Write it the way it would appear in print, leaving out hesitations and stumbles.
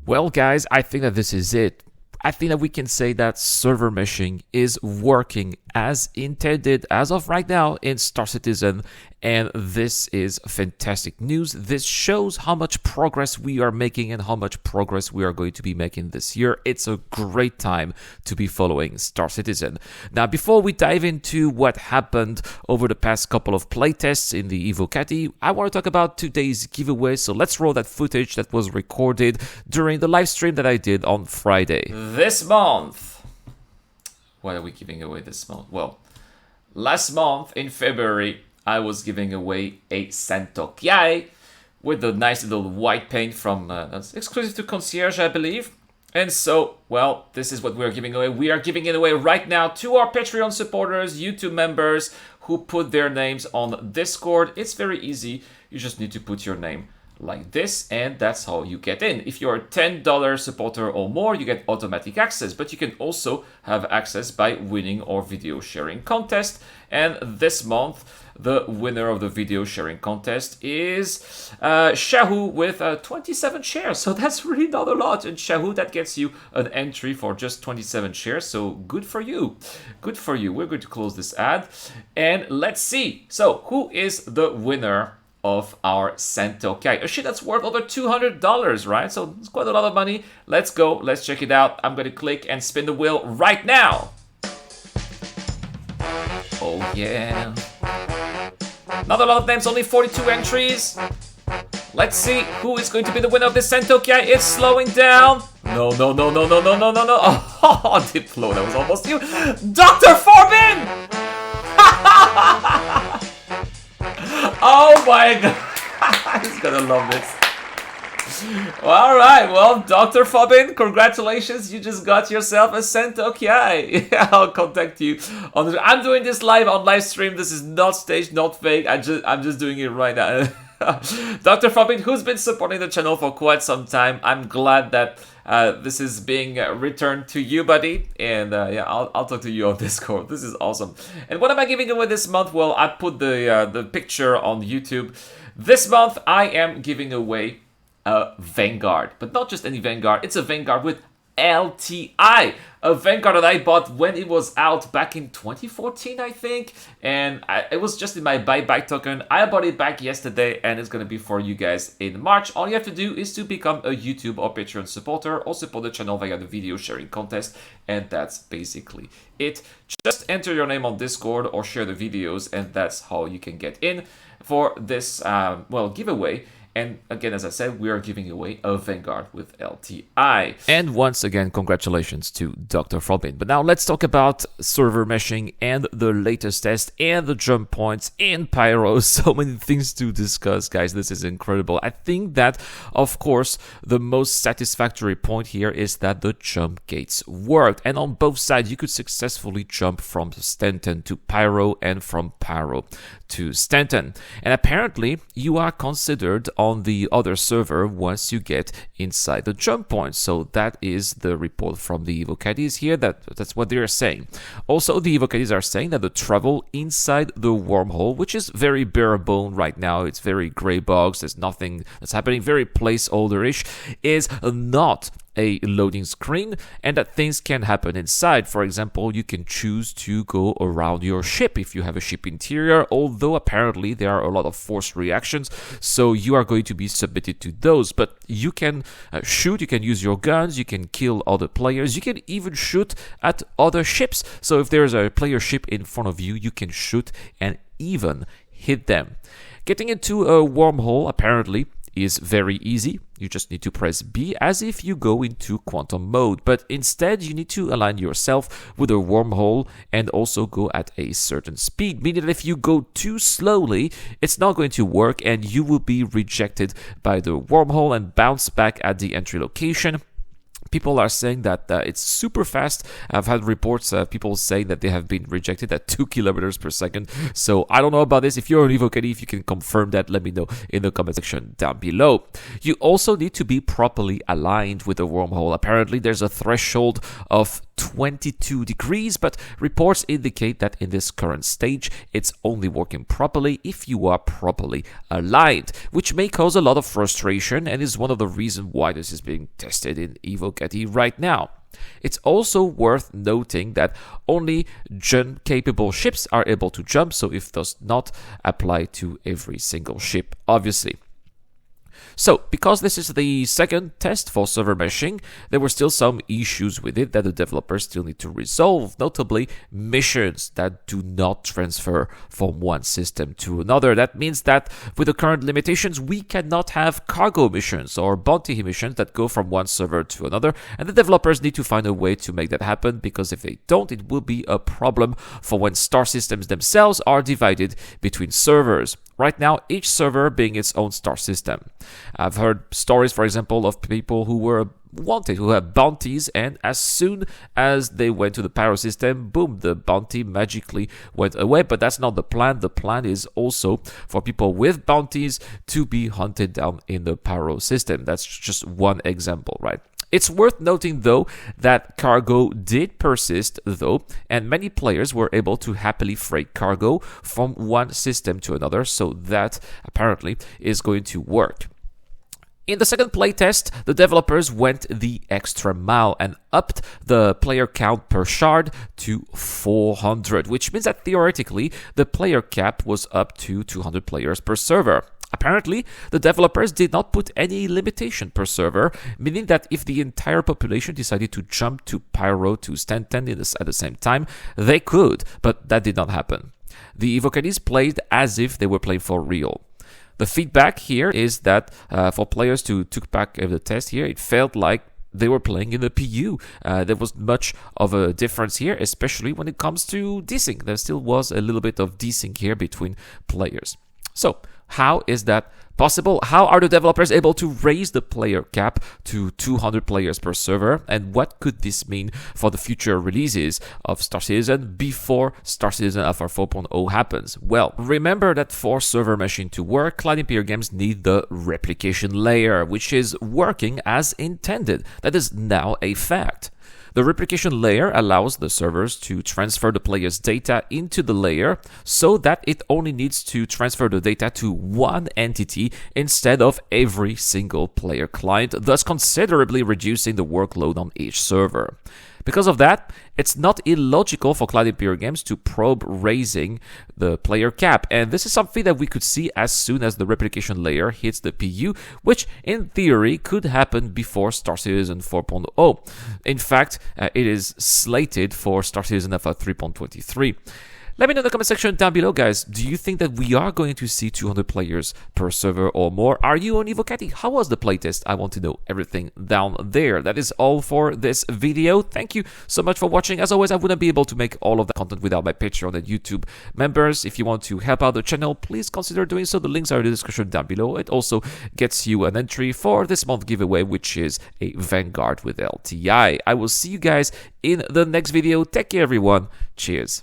Well, guys, I think that this is it. I think that we can say that server meshing is working as intended as of right now in Star Citizen, and this is fantastic news. This shows how much progress we are making and how much progress we are going to be making this year. It's a great time to be following Star Citizen. Now, before we dive into what happened over the past couple of playtests in the Evo Caddy, I want to talk about today's giveaway. So let's roll that footage that was recorded during the live stream that I did on Friday. This month, what are we giving away this month? Well, last month in February, I was giving away a Santokiai with the nice little white paint from that's exclusive to Concierge, I believe. And so, well, this is what we're giving away. We are giving it away right now to our Patreon supporters, YouTube members who put their names on Discord. It's very easy. You just need to put your name like this, and that's how you get in. If you're a $10 supporter or more, you get automatic access, but you can also have access by winning our video sharing contest. And this month, the winner of the video sharing contest is Shahu with 27 shares. So that's really not a lot. And Shahu, that gets you an entry for just 27 shares. So good for you. Good for you. We're going to close this ad and let's see. So who is the winner of our Santokiai? A shit that's worth over $200, right? So it's quite a lot of money. Let's go. Let's check it out. I'm going to click and spin the wheel right now. Oh, yeah. Not a lot of names, only 42 entries. Let's see who is going to be the winner of this Santokiai. It's slowing down. No. Oh, Diplo, that was almost you. Dr. Forbin! Oh my god. He's gonna love this. All right, well, Dr. Forbin, congratulations. You just got yourself a Santokiai. Yeah, I'll contact you. I'm doing this live on live stream. This is not staged, not fake. I'm just doing it right now. Dr. Forbin, who's been supporting the channel for quite some time. I'm glad that this is being returned to you, buddy. And yeah, I'll talk to you on Discord. This is awesome. And what am I giving away this month? Well, I put the picture on YouTube. This month, I am giving away a Vanguard, but not just any Vanguard. It's a Vanguard with LTI, a Vanguard that I bought when it was out back in 2014, I think, and it was just in my buyback token. I bought it back yesterday, and it's gonna be for you guys in March. All you have to do is to become a YouTube or Patreon supporter, or support the channel via the video sharing contest, and that's basically it. Just enter your name on Discord or share the videos, and that's how you can get in for this giveaway. And again, as I said, we are giving away a Vanguard with LTI. And once again, congratulations to Dr. Forbin. But now let's talk about server meshing and the latest test and the jump points and Pyro. So many things to discuss, guys. This is incredible. I think that, of course, the most satisfactory point here is that the jump gates worked. And on both sides, you could successfully jump from Stanton to Pyro and from Pyro to Stanton. And apparently, you are considered on the other server once you get inside the jump point. So that is the report from the Evo Caddies here. That's what they're saying. Also, the Evo Caddies are saying that the travel inside the wormhole, which is very bare bone right now, it's very gray box, there's nothing that's happening, very placeholder-ish, is not a loading screen, and that things can happen inside. For example, you can choose to go around your ship if you have a ship interior, although apparently there are a lot of forced reactions, so you are going to be submitted to those. But you can shoot, you can use your guns, you can kill other players, you can even shoot at other ships. So if there's a player ship in front of you, you can shoot and even hit them. Getting into a wormhole apparently is very easy. You just need to press B as if you go into quantum mode, but instead you need to align yourself with a wormhole and also go at a certain speed, meaning that if you go too slowly, it's not going to work and you will be rejected by the wormhole and bounce back at the entry location. People are saying that it's super fast. I've had reports, people say that they have been rejected at 2 kilometers per second. So I don't know about this. If you're an Evo Caddy, if you can confirm that, let me know in the comment section down below. You also need to be properly aligned with the wormhole. Apparently, there's a threshold of 22 degrees, but reports indicate that in this current stage, it's only working properly if you are properly aligned, which may cause a lot of frustration and is one of the reasons why this is being tested in Evocati right now. It's also worth noting that only jump-capable ships are able to jump, so it does not apply to every single ship, obviously. So, because this is the second test for server meshing, there were still some issues with it that the developers still need to resolve, notably missions that do not transfer from one system to another. That means that with the current limitations, we cannot have cargo missions or bounty missions that go from one server to another, and the developers need to find a way to make that happen, because if they don't, it will be a problem for when star systems themselves are divided between servers. Right now, each server being its own star system. I've heard stories, for example, of people who were wanted, who had bounties, and as soon as they went to the pyro system, boom, the bounty magically went away. But that's not the plan. The plan is also for people with bounties to be hunted down in the pyro system. That's just one example, right? It's worth noting, though, that cargo did persist, though, and many players were able to happily freight cargo from one system to another, so that apparently is going to work. In the second playtest, the developers went the extra mile and upped the player count per shard to 400, which means that theoretically the player cap was up to 200 players per server. Apparently, the developers did not put any limitation per server, meaning that if the entire population decided to jump to Pyro to Stand 10 at the same time, they could, but that did not happen. The Evocatis played as if they were playing for real. The feedback here is that for players who took back the test here, it felt like they were playing in the PU. There was much of a difference here, especially when it comes to desync. There still was a little bit of desync here between players. So, how is that possible? How are the developers able to raise the player cap to 200 players per server? And what could this mean for the future releases of Star Citizen before Star Citizen Alpha 4.0 happens? Well, remember that for server meshing to work, Cloud Imperial Games need the replication layer, which is working as intended. That is now a fact. The replication layer allows the servers to transfer the player's data into the layer so that it only needs to transfer the data to one entity instead of every single player client, thus considerably reducing the workload on each server. Because of that, it's not illogical for Cloud Imperial Games to probe raising the player cap, and this is something that we could see as soon as the replication layer hits the PU, which in theory could happen before Star Citizen 4.0. In fact, it is slated for Star Citizen Alpha 3.23. Let me know in the comment section down below, guys. Do you think that we are going to see 200 players per server or more? Are you on Evocati? How was the playtest? I want to know everything down there. That is all for this video. Thank you so much for watching. As always, I wouldn't be able to make all of the content without my Patreon and YouTube members. If you want to help out the channel, please consider doing so. The links are in the description down below. It also gets you an entry for this month giveaway, which is a Vanguard with LTI. I will see you guys in the next video. Take care, everyone. Cheers.